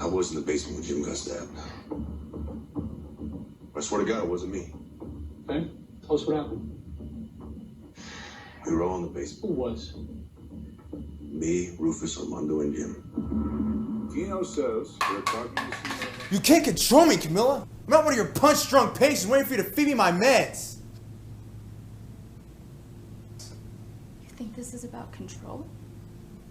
I was in the basement when Jim got stabbed. I swear to God, it wasn't me. Okay, tell us what happened. We were all in the basement. Who was? Me, Rufus, Armando, and Jim. Gino says they're talking to You can't control me, Camilla. I'm not one of your punch-drunk patients waiting for you to feed me my meds. You think this is about control?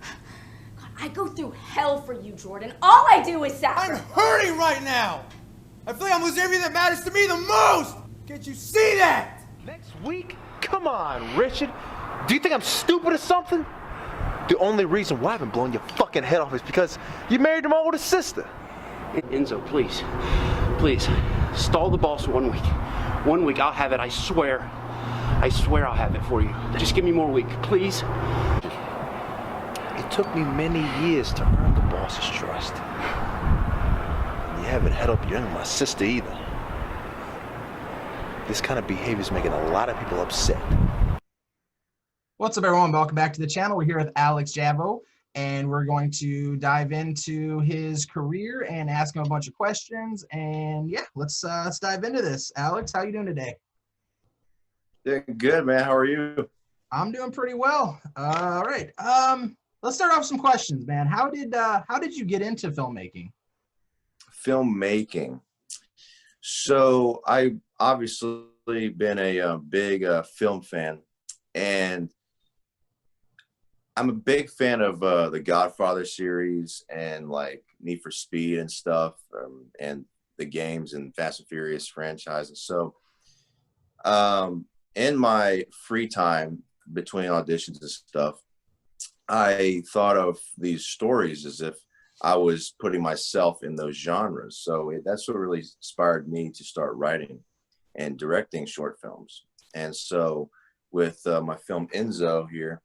God, I go through hell for you, Jordan. All I do is I'm hurting right now. I feel like I'm losing everything that matters to me the most. Can't you see that? Next week? Come on, Richard. Do you think I'm stupid or something? The only reason why I've been blowing your fucking head off is because you married my older sister. Enzo, please. Please. Stall the boss for 1 week. 1 week, I'll have it, I swear. I swear I'll have it for you. Just give me more week, please. It took me many years to earn the boss's trust. And you haven't held up your end with my sister either. This kind of behavior is making a lot of people upset. What's up, everyone? Welcome back to the channel. We're here with Alex Javo, and we're going to dive into his career and ask him a bunch of questions. And yeah, let's dive into this. Alex, how you doing today? Doing good, man. How are you? I'm doing pretty well. All right. Let's start off with some questions, man. How did you get into filmmaking? Filmmaking. So I obviously been a big film fan, and I'm a big fan of the Godfather series and like Need for Speed and stuff, and the games and Fast and Furious franchise. And so in my free time between auditions and stuff, I thought of these stories as if I was putting myself in those genres. So that's what really inspired me to start writing and directing short films. And so with my film Enzo here,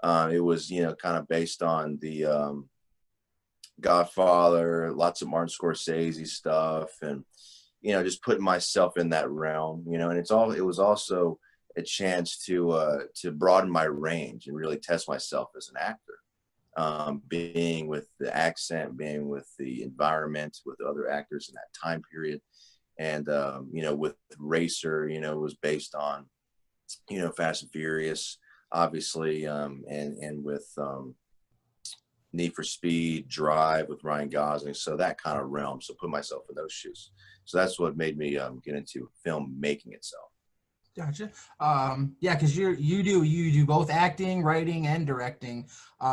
it was, kind of based on the Godfather, lots of Martin Scorsese stuff, and, just putting myself in that realm, and it was also a chance to broaden my range and really test myself as an actor, being with the accent, being with the environment, with other actors in that time period. And, with Racer, it was based on, Fast and Furious, obviously, and with Need for Speed, Drive with Ryan Gosling, so that kind of realm. So put myself in those shoes. So that's what made me get into filmmaking itself. Gotcha. Yeah, because you do both acting, writing, and directing.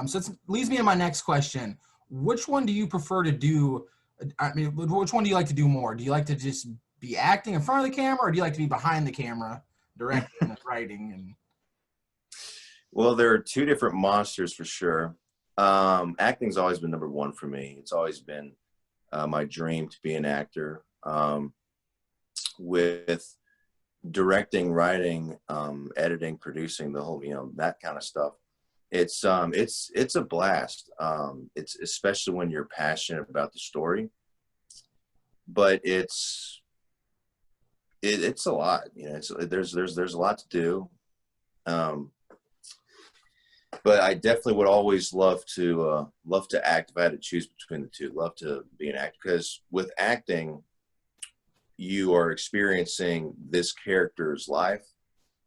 So it leads me to my next question. Which one do you prefer to do? I mean, which one do you like to do more? Do you like to just be acting in front of the camera, or do you like to be behind the camera, directing and writing? And well, there are two different monsters for sure. Acting's always been number one for me. It's always been my dream to be an actor. With directing, writing, editing, producing, the whole, that kind of stuff. It's a blast. It's especially when you're passionate about the story, but it's a lot, there's a lot to do. But I definitely would always love to act if I had to choose between the two. Love to be an actor, because with acting, you are experiencing this character's life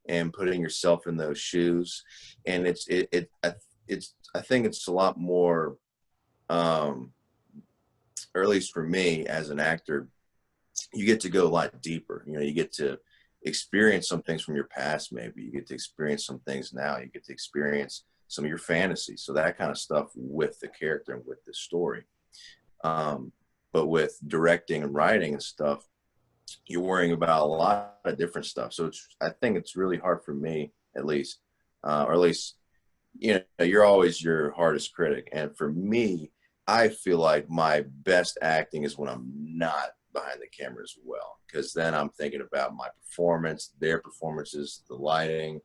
and putting yourself in those shoes, and I think it's a lot more, or at least for me as an actor, you get to go a lot deeper. You get to experience some things from your past. Maybe you get to experience some things now. You get to experience some of your fantasies. So that kind of stuff with the character and with the story. But with directing and writing and stuff, you're worrying about a lot of different stuff. So I think it's really hard for me, at least, or at least, you're always your hardest critic. And for me, I feel like my best acting is when I'm not behind the camera as well, because then I'm thinking about my performance, their performances, the lighting,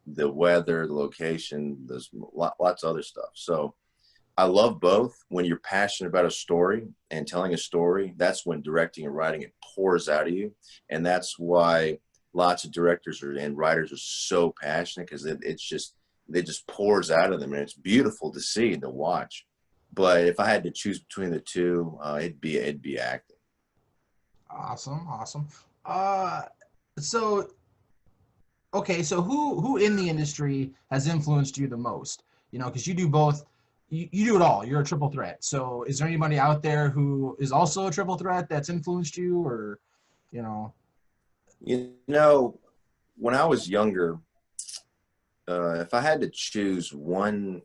the weather, the location. There's lots of other stuff. So I love both. When you're passionate about a story and telling a story, that's when directing and writing, it pours out of you. And that's why lots of directors and writers are so passionate, because it just pours out of them, and it's beautiful to see and to watch. But if I had to choose between the two, it'd be acting. Awesome, awesome. So okay, so who in the industry has influenced you the most? You know, because you do both. You do it all. You're a triple threat. So is there anybody out there who is also a triple threat that's influenced you, or you know? You know, when I was younger, if I had to choose one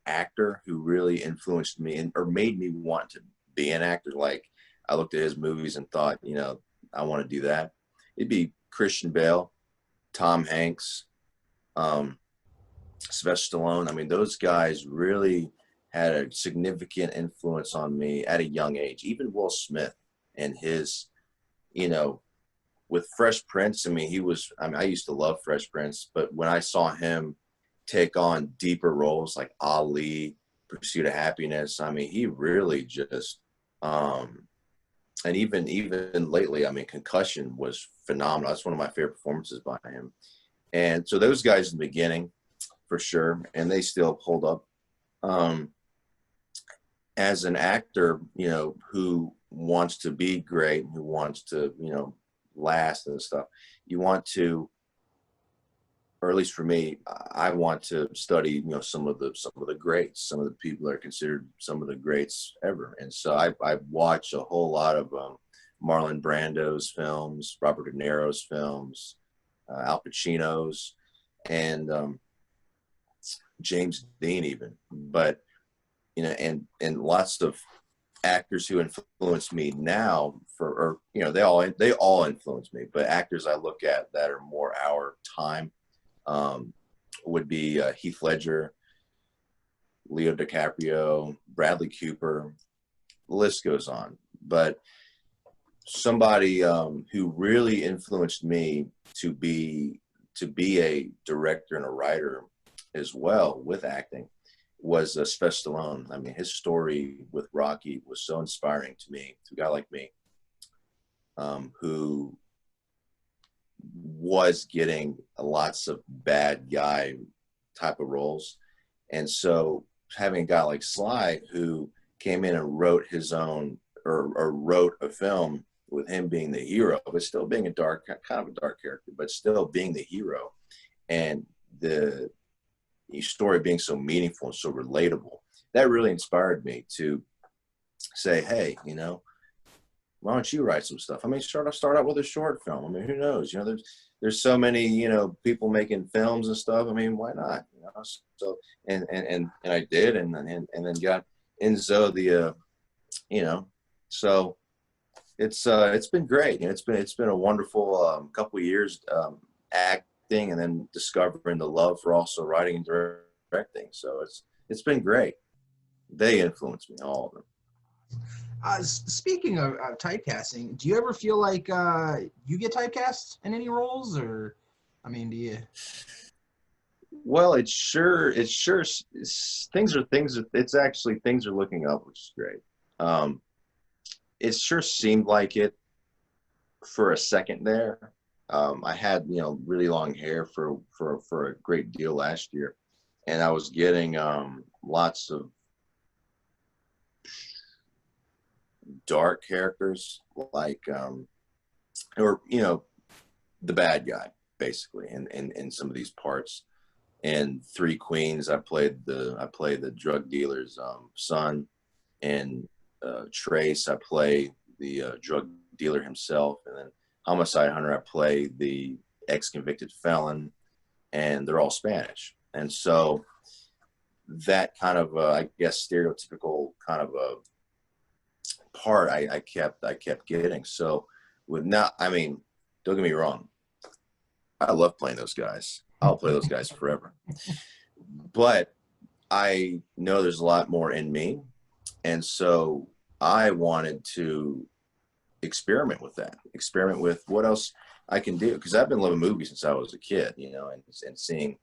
actor who really influenced me or made me want to be an actor, like I looked at his movies and thought, you know, I want to do that, it'd be Christian Bale, Tom Hanks, Sylvester Stallone. I mean, those guys really had a significant influence on me at a young age. Even Will Smith and his, you know, with Fresh Prince. I mean, I used to love Fresh Prince, but when I saw him take on deeper roles like Ali, Pursuit of Happiness, I mean, he really just, and even lately, I mean, Concussion was phenomenal. That's one of my favorite performances by him. And so those guys in the beginning, for sure, and they still hold up. As an actor, you know, who wants to be great, who wants to, you know, last and stuff, you want to, or at least for me, I want to study, you know, some of the greats, some of the people that are considered some of the greats ever. And so I watch a whole lot of Marlon Brando's films, Robert De Niro's films, Al Pacino's, and James Dean even. But you know, and lots of actors who influence me now, or you know, they all influence me. But actors I look at that are more our time would be Heath Ledger, Leo DiCaprio, Bradley Cooper. The list goes on. But somebody who really influenced me to be a director and a writer as well with acting was Sylvester Stallone. I mean, his story with Rocky was so inspiring to me, to a guy like me, who was getting lots of bad guy type of roles. And so having a guy like Sly who came in and wrote his own, or wrote a film with him being the hero, but still being a dark, kind of a dark character, but still being the hero, and the story being so meaningful and so relatable, that really inspired me to say, hey, you know, why don't you write some stuff? I mean, start out with a short film. I mean, who knows? You know, there's so many, you know, people making films and stuff. I mean, why not? You know, so and I did, and then got Enzo the, you know, so it's been great. You know, it's been a wonderful couple of years acting, and then discovering the love for also writing and directing. So it's been great. They influenced me, all of them. Speaking of typecasting, do you ever feel like you get typecast in any roles, or, I mean, do you? Well, it's actually things are looking up, which is great. It sure seemed like it for a second there. I had, you know, really long hair for a great deal last year, and I was getting lots of dark characters, like or, you know, the bad guy basically in some of these parts. And Three Queens, I played the drug dealer's son. And Trace, I play the drug dealer himself. And then Homicide Hunter, I play the ex-convicted felon. And they're all Spanish. And so that kind of I guess stereotypical kind of a part I kept getting. So I mean, don't get me wrong, I love playing those guys. I'll play those guys forever. But I know there's a lot more in me, and so I wanted to experiment with that, experiment with what else I can do, because I've been loving movies since I was a kid, you know, and seeing,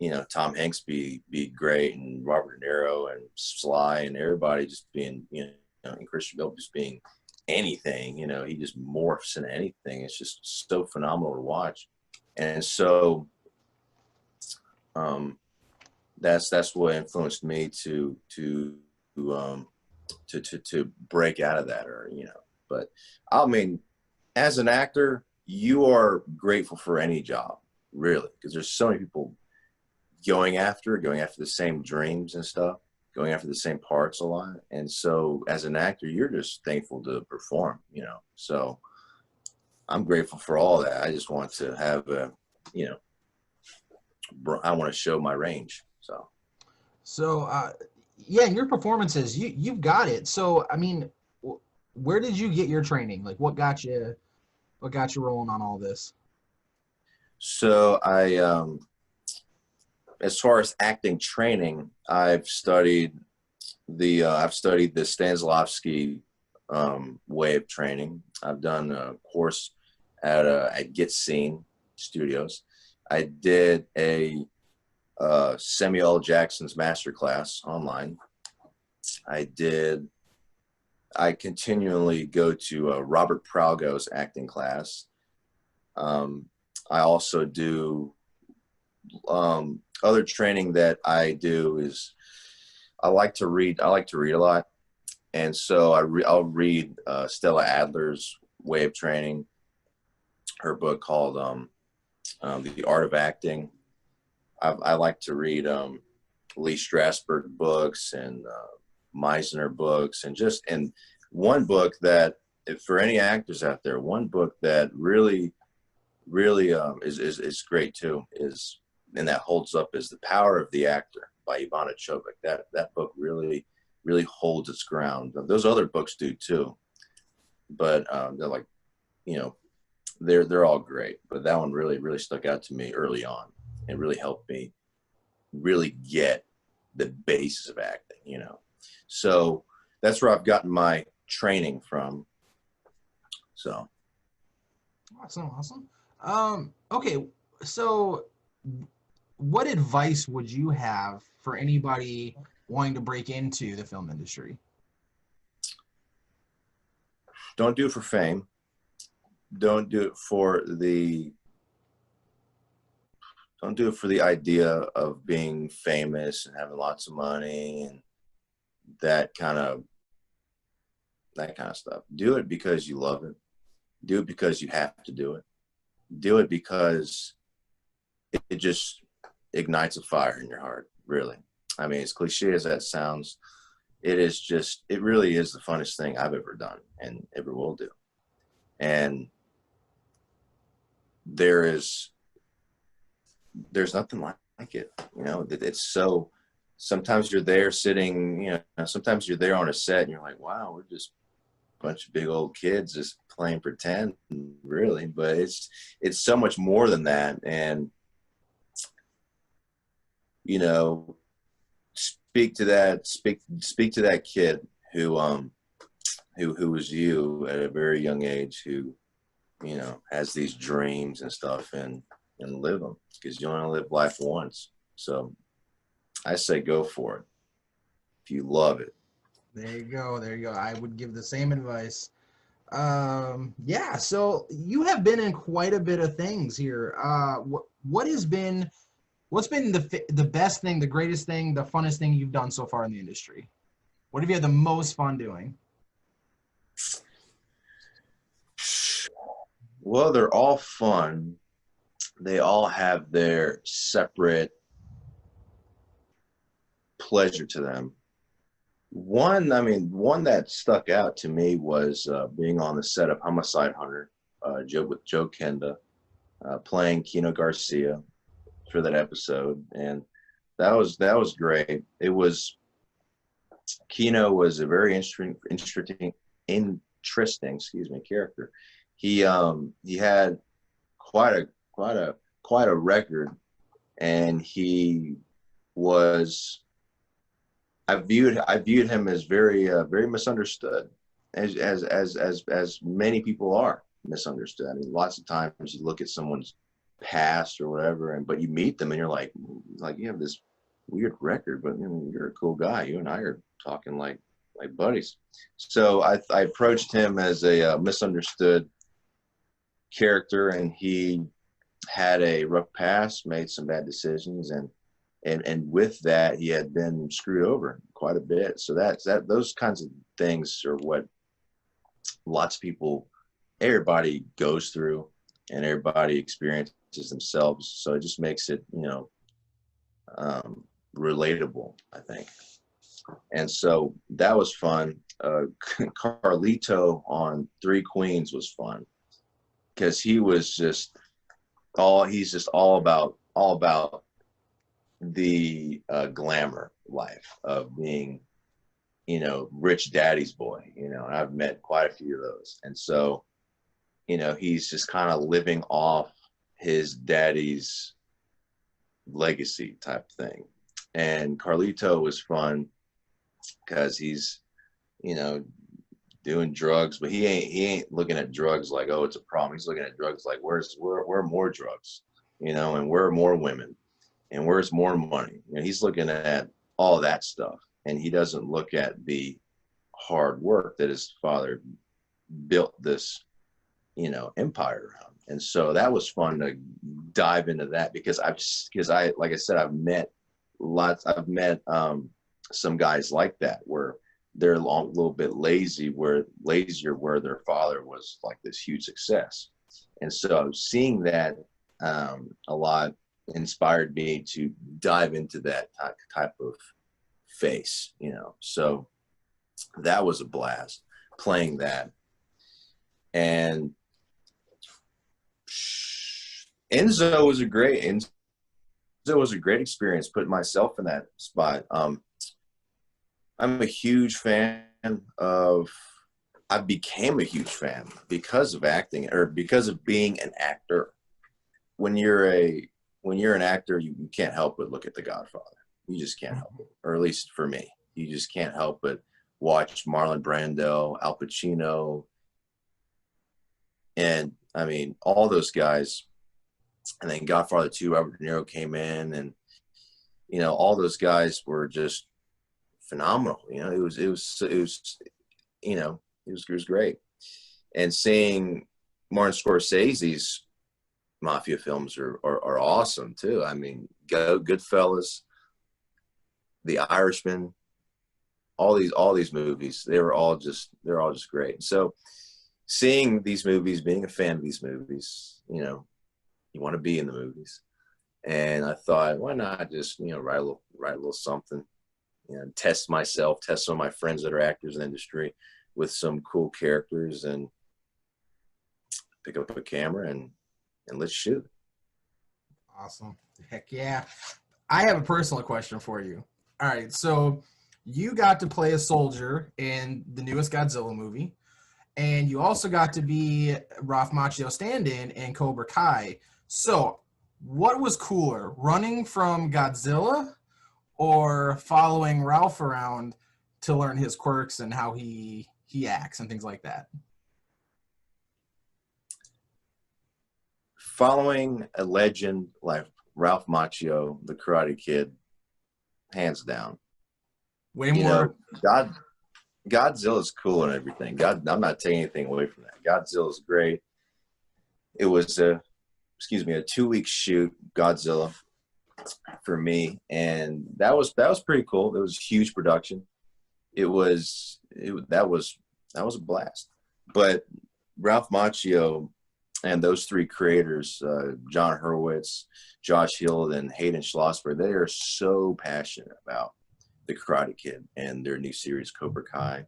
you know, Tom Hanks be great, and Robert De Niro and Sly and everybody just being, you know, and Christian Bale just being anything, you know, he just morphs into anything. It's just so phenomenal to watch. And so that's what influenced me to to break out of that, or but I mean, as an actor, you are grateful for any job, really, because there's so many people going after the same dreams and stuff, going after the same parts a lot. And so as an actor, you're just thankful to perform, so I'm grateful for all that. I just want to have I want to show my range. So yeah, in your performances, you've got it. So I mean, where did you get your training? Like, what got you rolling on all this? So I as far as acting training, I've studied the Stanislavski way of training. I've done a course at Get Seen Studios. I did a Samuel L. Jackson's masterclass online. I continually go to Robert Pralgo's acting class. I also do other training that I do is I like to read a lot. And so I'll read Stella Adler's way of training, her book called The Art of Acting. I like to read Lee Strasberg books and Meisner books, and one book that, for any actors out there, one book that really is great too is, and that holds up, is The Power of the Actor by Ivana Čović. That book really holds its ground. Those other books do too, but they're like, they're all great, but that one really stuck out to me early on and really helped me really get the basis of acting, so that's where I've gotten my training from. So awesome. Okay, so what advice would you have for anybody wanting to break into the film industry? Don't do it for fame. Don't do it for the idea of being famous and having lots of money and that kind of stuff. Do it because you love it. Do it because you have to do it. Do it because it just ignites a fire in your heart, really. I mean, as cliche as that sounds, it really is the funnest thing I've ever done and ever will do. And there's nothing like it, it's so, sometimes you're there sitting, sometimes you're there on a set and you're like, wow, we're just a bunch of big old kids just playing pretend, really, but it's so much more than that. And speak to that kid who was you at a very young age, who has these dreams and stuff, and live them, because you only live life once. So I say go for it if you love it. There you go. I would give the same advice. Yeah, so you have been in quite a bit of things here. What's been the best thing, the greatest thing, the funnest thing you've done so far in the industry? What have you had the most fun doing? Well, they're all fun. They all have their separate pleasure to them. One that stuck out to me was being on the set of Homicide Hunter, with Joe Kenda, playing Kino Garcia for that episode, and that was great. Kino was a very interesting character. He had quite a record, and he was, I viewed him as very misunderstood, as many people are misunderstood. I mean, lots of times you look at someone's past or whatever, but you meet them and you're like you have this weird record, but you're a cool guy. You and I are talking like buddies. So I approached him as a misunderstood character, and he had a rough past, made some bad decisions, and and with that, he had been screwed over quite a bit. So those kinds of things are what lots of people, everybody goes through, and everybody experiences themselves. So it just makes it, relatable, I think. And so that was fun. Carlito on Three Queens was fun because he's just all about the glamour life of being, rich daddy's boy, and I've met quite a few of those. And so, he's just kind of living off his daddy's legacy type thing. And Carlito was fun because he's, doing drugs, but he ain't looking at drugs like, oh, it's a problem. He's looking at drugs like, where are more drugs, and where are more women, and where's more money? He's looking at all that stuff, and he doesn't look at the hard work that his father built this, empire around. And so that was fun to dive into that because like I said, I've met some guys like that where they're a little bit lazier, where their father was like this huge success. And so seeing that a lot inspired me to dive into that type of face, so that was a blast playing that. And Enzo was a great experience putting myself in that spot. I'm a huge fan I became a huge fan because of acting, or because of being an actor. When you're an actor, you can't help but look at The Godfather. You just can't help it. Or at least for me, you just can't help but watch Marlon Brando, Al Pacino, and I mean, all those guys. And then Godfather 2, Robert De Niro came in, and, all those guys were just phenomenal. It was great. And seeing Martin Scorsese's mafia films are awesome too. I mean, Goodfellas, The Irishman, all these movies, they're all just great. So seeing these movies, being a fan of these movies, you want to be in the movies. And I thought, why not just, write a little something, test myself, test some of my friends that are actors in the industry with some cool characters, and pick up a camera and let's shoot. Awesome. Heck yeah. I have a personal question for you. All right. So you got to play a soldier in the newest Godzilla movie, and you also got to be Ralph Macchio stand-in in Cobra Kai. So what was cooler, running from Godzilla or following Ralph around to learn his quirks and how he acts and things like that? Following a legend like Ralph Macchio, the Karate Kid, hands down. Way more. Godzilla's cool and everything. I'm not taking anything away from that. Godzilla's great. It was a 2-week shoot, Godzilla, for me, and that was pretty cool. It was a huge production. That was a blast. But Ralph Macchio and those three creators, John Hurwitz, Josh Hill, and Hayden Schlossberg, they are so passionate about the Karate Kid and their new series Cobra Kai.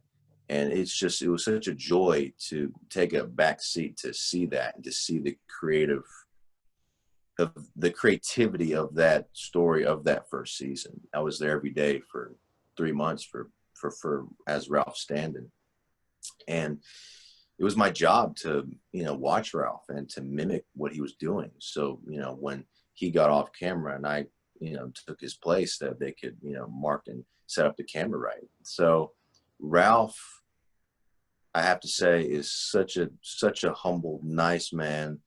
And it was such a joy to take a back seat to see that, and to see the creativity of that story, of that first season. I was there every day for 3 months for as Ralph stand-in. And it was my job to, watch Ralph and to mimic what he was doing. So, when he got off camera and I, took his place, that they could, mark and set up the camera right. So Ralph, I have to say, is such a humble, nice man.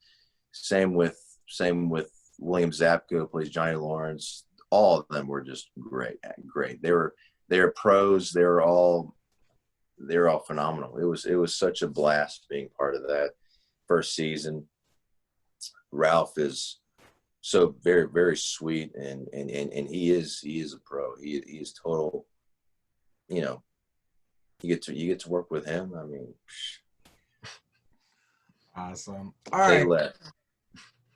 Same with William Zabka, who plays Johnny Lawrence. All of them were just great. They were pros. They were all phenomenal. It was such a blast being part of that first season. Ralph is so very, very sweet, and he is a pro. He is total. You know, you get to work with him. I mean, Awesome. All say right, less.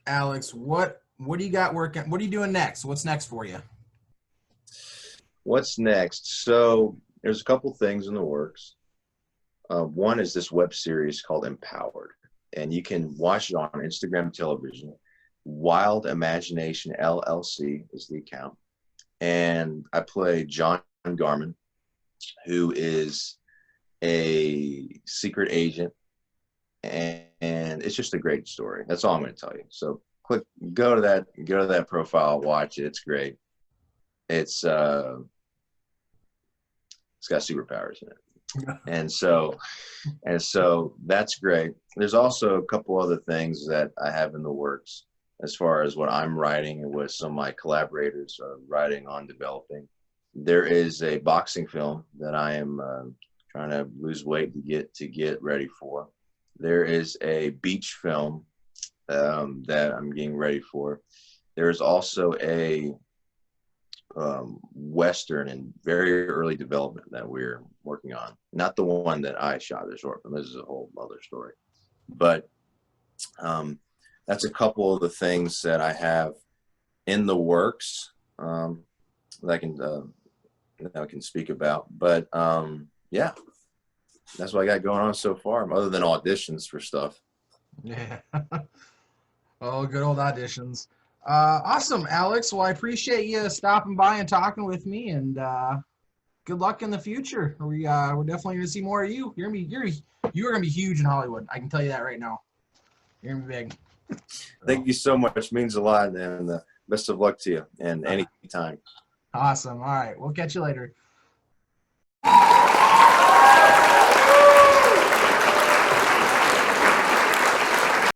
Alex, what do you got working? What are you doing next? What's next for you? What's next? So there's a couple things in the works. One is this web series called Empowered, and you can watch it on Instagram television. Wild Imagination LLC is the account, and I play John Garman, who is a secret agent, and it's just a great story. That's all I'm going to tell you. So go to that profile, watch it. It's great. It's got superpowers in it. And so that's great. There's also a couple other things that I have in the works as far as what I'm writing and what some of my collaborators are writing on developing. There is a boxing film that I am trying to lose weight to get ready for. There is a beach film that I'm getting ready for. There's also a Western in very early development that we're working on. Not the one that I shot, the short film. This is a whole other story. But that's a couple of the things that I have in the works that I can speak about. But yeah, that's what I got going on so far, other than auditions for stuff. Yeah. Oh, good old auditions. Awesome, Alex. Well, I appreciate you stopping by and talking with me, and good luck in the future. We're definitely gonna see more of you. You're gonna be huge in Hollywood. I can tell you that right now. You're gonna be big. Thank you so much. Means a lot, and best of luck to you. And anytime. Awesome. All right, we'll catch you later.